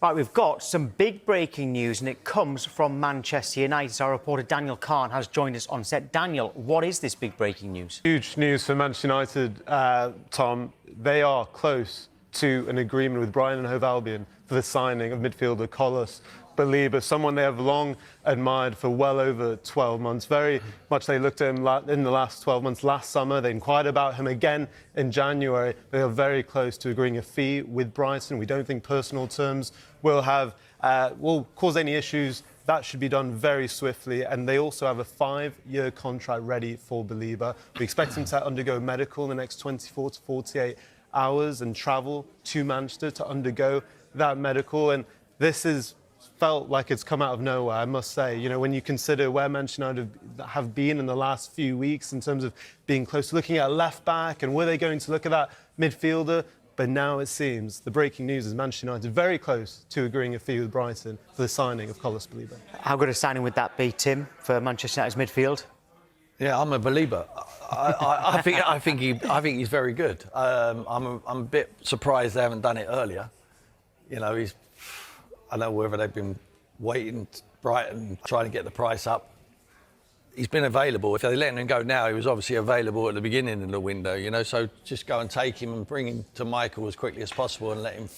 Right, we've got some big breaking news, and it comes from Manchester United. Our reporter Daniel Kahn has joined us on set. Daniel, what is this big breaking news? Huge news for Manchester United, Tom. They are close to an agreement with Brighton and Hove Albion for the signing of midfielder Carlos Baleba, someone they have long admired for well over 12 months. Very much they looked at him in the last 12 months. Last summer, they inquired about him again in January. They are very close to agreeing a fee with Brighton. We don't think personal terms will cause any issues. That should be done very swiftly. And they also have a 5-year contract ready for Baleba. We expect him to undergo medical in the next 24 to 48 hours and travel to Manchester to undergo that medical. And this is felt like it's come out of nowhere, I must say. You know, when you consider where Manchester United have been in the last few weeks in terms of being close to looking at left back and were they going to look at that midfielder? But now it seems the breaking news is Manchester United very close to agreeing a fee with Brighton for the signing of Carlos Baleba. How good a signing would that be, Tim, for Manchester United's midfield? Yeah, I'm a believer. I think he's very good. I'm a bit surprised they haven't done it earlier. You know, I don't know whether they've been waiting, Brighton, trying to get the price up. He's been available. If they're letting him go now, he was obviously available at the beginning of the window, you know, so just go and take him and bring him to Michael as quickly as possible and let him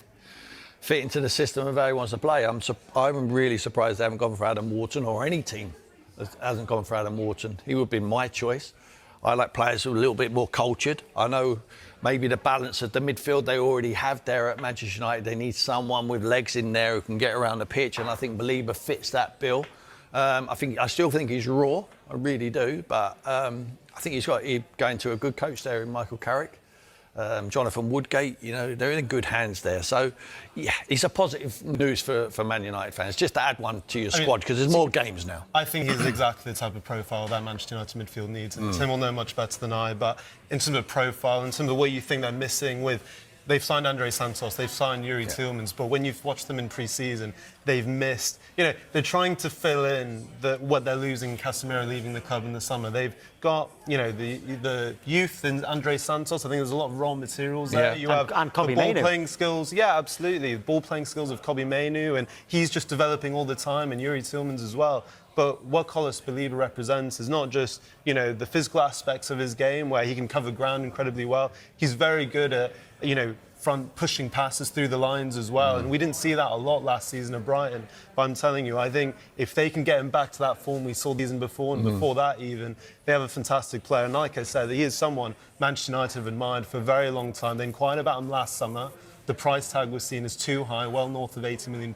fit into the system of how he wants to play. I'm really surprised they haven't gone for Adam Wharton, or any team that hasn't gone for Adam Wharton. He would have been my choice. I like players who are a little bit more cultured. I know maybe the balance of the midfield they already have there at Manchester United, they need someone with legs in there who can get around the pitch, and I think Baleba fits that bill. I still think he's raw, I really do, but I think he's going to a good coach there in Michael Carrick. Jonathan Woodgate, you know, they're in good hands there. So, yeah, it's a positive news for Man United fans. Just to add one to your squad, because there's more games now. I think he's exactly the type of profile that Manchester United midfield needs. And Tim will know much better than I, but in terms of profile, in terms of what you think they're missing with... They've signed Andre Santos, they've signed Yuri Tillmans, but when you've watched them in pre-season, they've missed... You know, they're trying to fill in what they're losing, Casemiro leaving the club in the summer. They've got, you know, the youth in Andre Santos. I think there's a lot of raw materials there. Yeah. You have and the ball-playing skills. Yeah, absolutely. The ball-playing skills of Kobbie Mainoo, and he's just developing all the time, and Yuri Tillmans as well. But what Carlos Baleba represents is not just, you know, the physical aspects of his game where he can cover ground incredibly well. He's very good at, you know, front pushing passes through the lines as well. And we didn't see that a lot last season at Brighton. But I'm telling you, I think if they can get him back to that form we saw the season before and before that even, they have a fantastic player. And like I said, he is someone Manchester United have admired for a very long time. They inquired about him last summer. The price tag was seen as too high, well north of £80 million.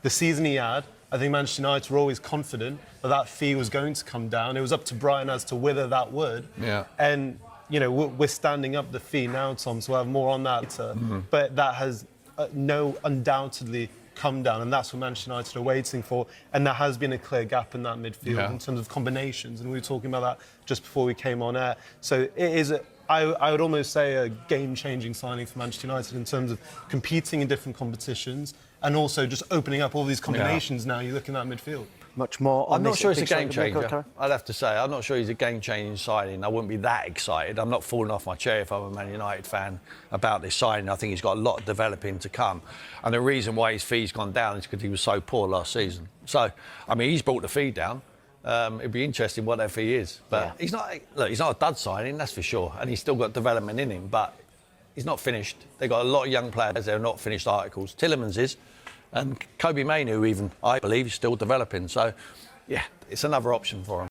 The season he had, I think Manchester United were always confident that fee was going to come down. It was up to Brighton as to whether that would. Yeah. And, you know, we're standing up the fee now, Tom, so we'll have more on that later. But that has undoubtedly come down, and that's what Manchester United are waiting for. And there has been a clear gap in that midfield in terms of combinations, and we were talking about that just before we came on air. So it is, I would almost say, a game-changing signing for Manchester United in terms of competing in different competitions and also just opening up all these combinations now. You look in that midfield. Much more on I'm not sure it's a game changer. Midfield. I'd have to say, I'm not sure he's a game-changing signing. I wouldn't be that excited. I'm not falling off my chair if I'm a Man United fan about this signing. I think he's got a lot of developing to come. And the reason why his fee's gone down is because he was so poor last season. So, I mean, he's brought the fee down. It'd be interesting what that fee is. But he's not a dud signing, that's for sure. And he's still got development in him, but he's not finished. They've got a lot of young players that are not finished articles. Tielemans is. And Kobbie Mainoo, even, I believe, is still developing. So, yeah, it's another option for him.